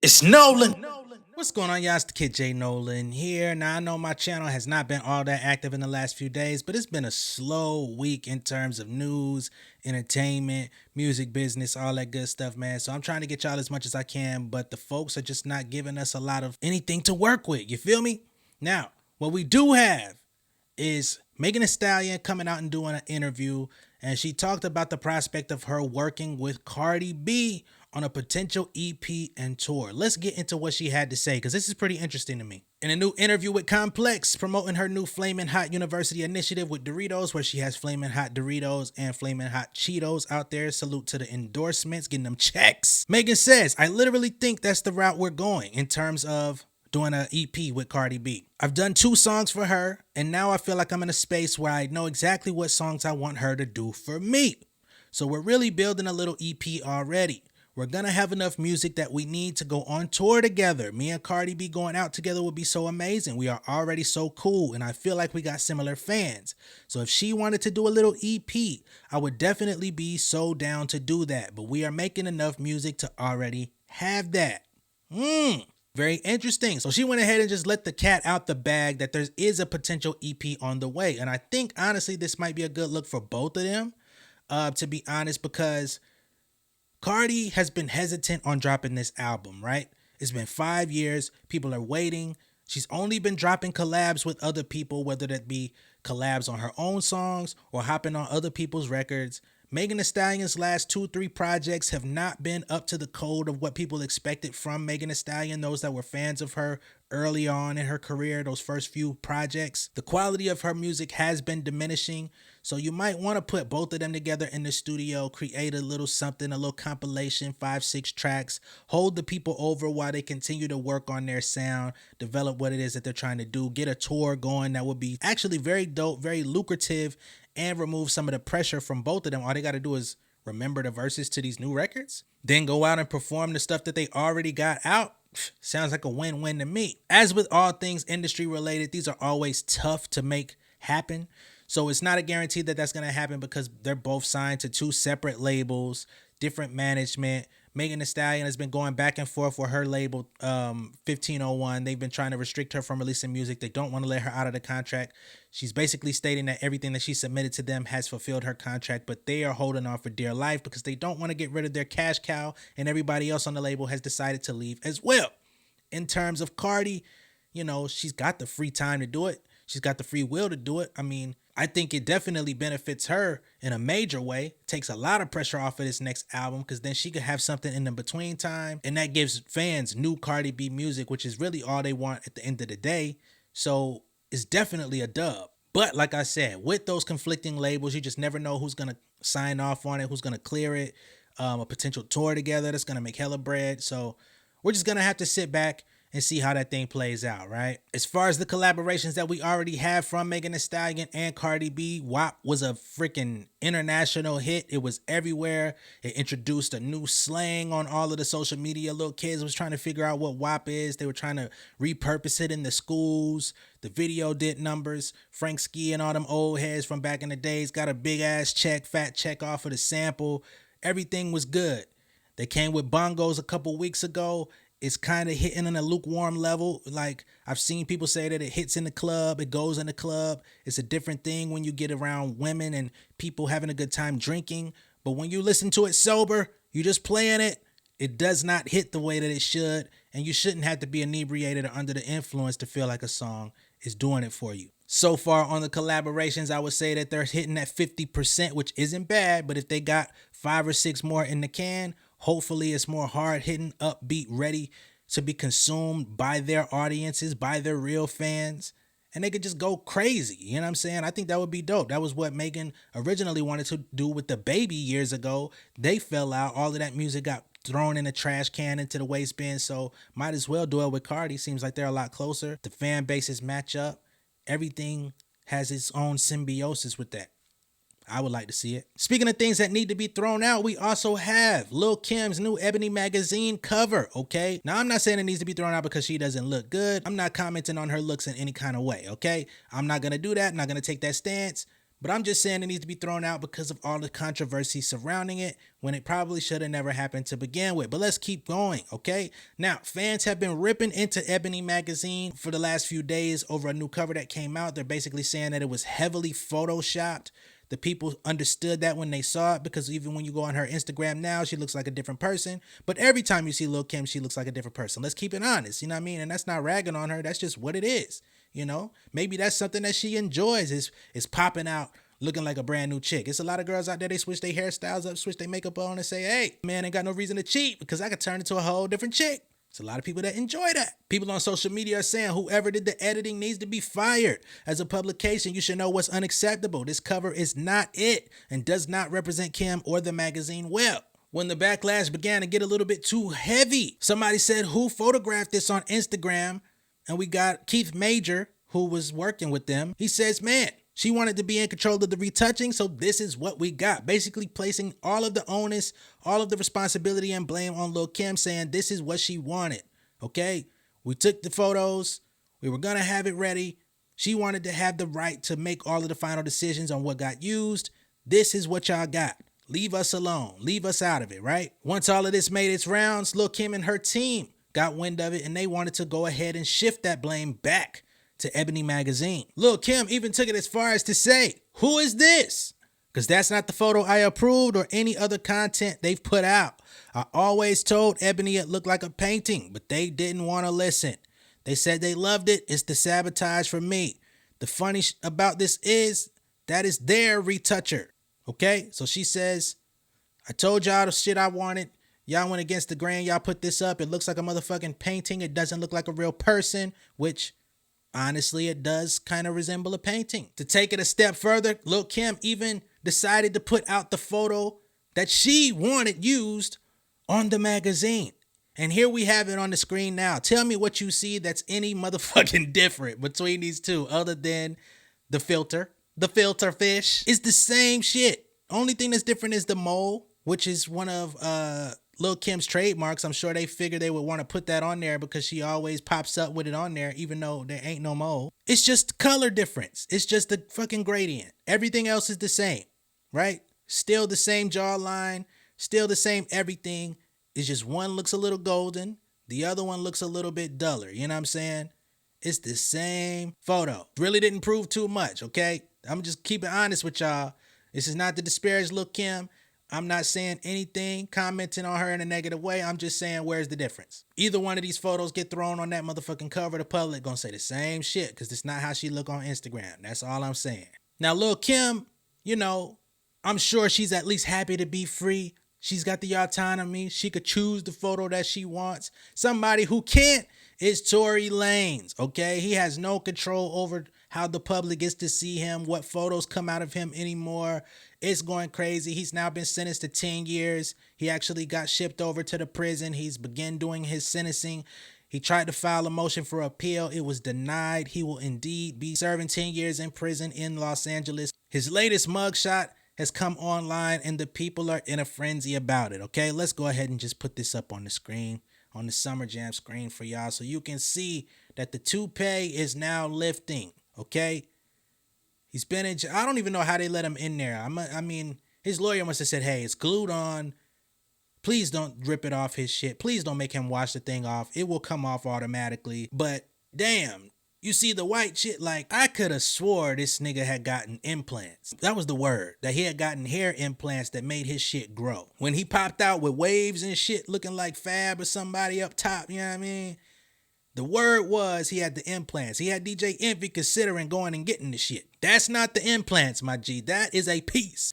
It's Nolan. What's going on, y'all? It's the Kid J Nolan here. Now, I know my channel has not been all that active in the last few days, but it's been a slow week in terms of news, entertainment, music business, all that good stuff, man. So I'm trying to get y'all as much as I can, but the folks are just not giving us a lot of anything to work with. You feel me? Now, what we do have is Megan Thee Stallion coming out and doing an interview, and she talked about the prospect of her working with Cardi B on a potential EP and tour. Let's get into what she had to say, because this is pretty interesting to me. In a new interview with Complex, promoting her new Flamin' Hot University initiative with Doritos, where she has Flamin' Hot Doritos and Flamin' Hot Cheetos out there. Salute to the endorsements, getting them checks. Megan says, I literally think that's the route we're going in terms of doing an EP with Cardi B. I've done 2 songs for her, and now I feel like I'm in a space where I know exactly what songs I want her to do for me. So we're really building a little EP already. We're gonna have enough music that we need to go on tour together. Me and Cardi B going out together would be so amazing. We are already so cool, and I feel like we got similar fans. So if she wanted to do a little EP, I would definitely be so down to do that. But we are making enough music to already have that. Very interesting. So she went ahead and just let the cat out the bag that there is a potential EP on the way. And I think, honestly, this might be a good look for both of them, to be honest, because Cardi has been hesitant on dropping this album, right? It's been 5 years. People are waiting. She's only been dropping collabs with other people, whether that be collabs on her own songs or hopping on other people's records. Megan Thee Stallion's last 2-3 projects have not been up to the code of what people expected from Megan Thee Stallion, those that were fans of her early on in her career, those first few projects. The quality of her music has been diminishing, so you might want to put both of them together in the studio, create a little something, a little compilation, 5-6 tracks, hold the people over while they continue to work on their sound, develop what it is that they're trying to do, get a tour going that would be actually very dope, very lucrative, and remove some of the pressure from both of them. All they got to do is remember the verses to these new records, then go out and perform the stuff that they already got out. Sounds like a win-win to me. As with all things industry related, these are always tough to make happen. So it's not a guarantee that that's going to happen because they're both signed to 2 separate labels, different management. Megan Thee Stallion has been going back and forth with her label, 1501. They've been trying to restrict her from releasing music. They don't want to let her out of the contract. She's basically stating that everything that she submitted to them has fulfilled her contract, but they are holding on for dear life because they don't want to get rid of their cash cow, and everybody else on the label has decided to leave as well. In terms of Cardi, you know, she's got the free time to do it. She's got the free will to do it. I mean, I think it definitely benefits her in a major way. Takes a lot of pressure off of this next album because then she could have something in the between time. And that gives fans new Cardi B music, which is really all they want at the end of the day. So it's definitely a dub. But like I said, with those conflicting labels, you just never know who's going to sign off on it, who's going to clear it. A potential tour together that's going to make hella bread. So we're just going to have to sit back and see how that thing plays out, right? As far as the collaborations that we already have from Megan Thee Stallion and Cardi B, WAP was a freaking international hit. It was everywhere. It introduced a new slang on all of the social media. Little kids was trying to figure out what WAP is. They were trying to repurpose it in the schools. The video did numbers. Frank Ski and all them old heads from back in the days got a big ass check, fat check off of the sample. Everything was good. They came with bongos a couple weeks ago. It's kind of hitting on a lukewarm level. Like, I've seen people say that it hits in the club, it goes in the club. It's a different thing when you get around women and people having a good time drinking. But when you listen to it sober, you just playing it, it does not hit the way that it should. And you shouldn't have to be inebriated or under the influence to feel like a song is doing it for you. So far on the collaborations, I would say that they're hitting at 50%, which isn't bad. But if they got 5 or 6 more in the can, hopefully it's more hard-hitting, upbeat, ready to be consumed by their audiences, by their real fans, and they could just go crazy. You know what I'm saying? I think that would be dope. That was what Megan originally wanted to do with the Baby years ago. They fell out. All of that music got thrown in a trash can into the waste bin, so might as well do it with Cardi. Seems like they're a lot closer. The fan bases match up. Everything has its own symbiosis with that. I would like to see it. Speaking of things that need to be thrown out, we also have Lil Kim's new Ebony magazine cover, okay? Now, I'm not saying it needs to be thrown out because she doesn't look good. I'm not commenting on her looks in any kind of way, okay? I'm not going to do that. I'm not going to take that stance. But I'm just saying it needs to be thrown out because of all the controversy surrounding it when it probably should have never happened to begin with. But let's keep going, okay? Now, fans have been ripping into Ebony magazine for the last few days over a new cover that came out. They're basically saying that it was heavily photoshopped. The people understood that when they saw it because even when you go on her Instagram now, she looks like a different person. But every time you see Lil Kim, she looks like a different person. Let's keep it honest, you know what I mean? And that's not ragging on her. That's just what it is, you know? Maybe that's something that she enjoys is popping out looking like a brand new chick. It's a lot of girls out there, they switch their hairstyles up, switch their makeup on and say, hey, man, ain't got no reason to cheat because I could turn into a whole different chick. There's a lot of people that enjoy that. People on social media are saying whoever did the editing needs to be fired. As a publication, you should know what's unacceptable. This cover is not it and does not represent Kim or the magazine well. When the backlash began to get a little bit too heavy, somebody said, who photographed this on Instagram? And we got Keith Major, who was working with them. He says, man, she wanted to be in control of the retouching, so this is what we got. Basically placing all of the onus, all of the responsibility and blame on Lil Kim, saying this is what she wanted, okay? We took the photos. We were going to have it ready. She wanted to have the right to make all of the final decisions on what got used. This is what y'all got. Leave us alone. Leave us out of it, right? Once all of this made its rounds, Lil Kim and her team got wind of it, and they wanted to go ahead and shift that blame back to Ebony magazine. Lil Kim even took it as far as to say, who is this? Because that's not the photo I approved or any other content they've put out. I always told Ebony it looked like a painting, but they didn't want to listen. They said they loved it. It's the sabotage for me. The funny about this is that is their retoucher. Okay? So she says, I told y'all the shit I wanted. Y'all went against the grain. Y'all put this up. It looks like a motherfucking painting. It doesn't look like a real person, which honestly, it does kind of resemble a painting. To take it a step further, Lil Kim even decided to put out the photo that she wanted used on the magazine. And here we have it on the screen now. Tell me what you see that's any motherfucking different between these two other than the filter. The filter fish. It's the same shit. Only thing that's different is the mole, which is one of Lil Kim's trademarks. I'm sure they figured they would want to put that on there because she always pops up with it on there, even though there ain't no mole. It's just color difference. It's just the fucking gradient. Everything else is the same, right? Still the same jawline, still the same everything. It's just one looks a little golden. The other one looks a little bit duller. You know what I'm saying? It's the same photo. Really didn't prove too much, okay? I'm just keeping honest with y'all. This is not to disparage Lil Kim. I'm not saying anything, commenting on her in a negative way. I'm just saying, where's the difference? Either one of these photos get thrown on that motherfucking cover, the public gonna say the same shit because it's not how she look on Instagram. That's all I'm saying. Now, Lil Kim, you know, I'm sure she's at least happy to be free. She's got the autonomy. She could choose the photo that she wants. Somebody who can't is Tory Lanez, okay? He has no control over how the public gets to see him, what photos come out of him anymore. It's going crazy. He's now been sentenced to 10 years. He actually got shipped over to the prison. He's begun doing his sentencing. He tried to file a motion for appeal. It was denied. He will indeed be serving 10 years in prison in Los Angeles. His latest mugshot has come online and the people are in a frenzy about it, okay? Let's go ahead and just put this up on the screen, on the Summer Jam screen for y'all so you can see that the toupee is now lifting, okay? He's been in jail. I don't even know how they let him in there. I mean, his lawyer must have said, hey, it's glued on. Please don't rip it off his shit. Please don't make him wash the thing off. It will come off automatically. But damn, you see the white shit, like I could have swore this nigga had gotten implants. That was the word, that he had gotten hair implants that made his shit grow. When he popped out with waves and shit looking like Fab or somebody up top, you know what I mean? The word was he had the implants. He had DJ Envy considering going and getting the shit. That's not the implants, my G. That is a piece.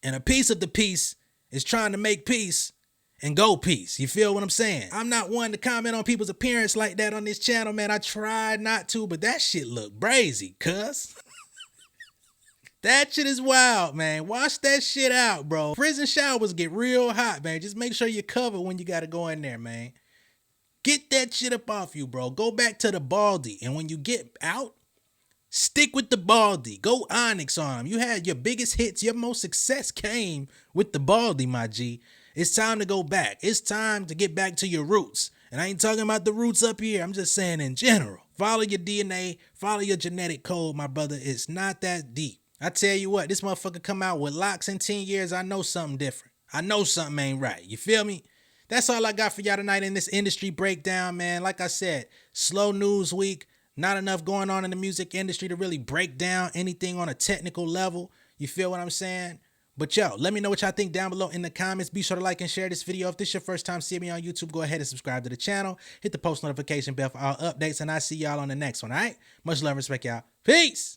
And a piece of the piece is trying to make peace and go peace. You feel what I'm saying? I'm not one to comment on people's appearance like that on this channel, man. I tried not to, but that shit look brazy, cuz. That shit is wild, man. Wash that shit out, bro. Prison showers get real hot, man. Just make sure you cover when you gotta go in there, man. Get that shit up off you, bro. Go back to the baldy. And when you get out, stick with the baldy. Go Onyx on him. You had your biggest hits. Your most success came with the baldy, my G. It's time to go back. It's time to get back to your roots. And I ain't talking about the roots up here. I'm just saying in general. Follow your DNA. Follow your genetic code, my brother. It's not that deep. I tell you what, this motherfucker come out with locks in 10 years, I know something different. I know something ain't right. You feel me? That's all I got for y'all tonight in this industry breakdown, man. Like I said, slow news week. Not enough going on in the music industry to really break down anything on a technical level. You feel what I'm saying? But yo, let me know what y'all think down below in the comments. Be sure to like and share this video. If this is your first time seeing me on YouTube, go ahead and subscribe to the channel. Hit the post notification bell for all updates, and I'll see y'all on the next one, all right? Much love and respect, y'all. Peace!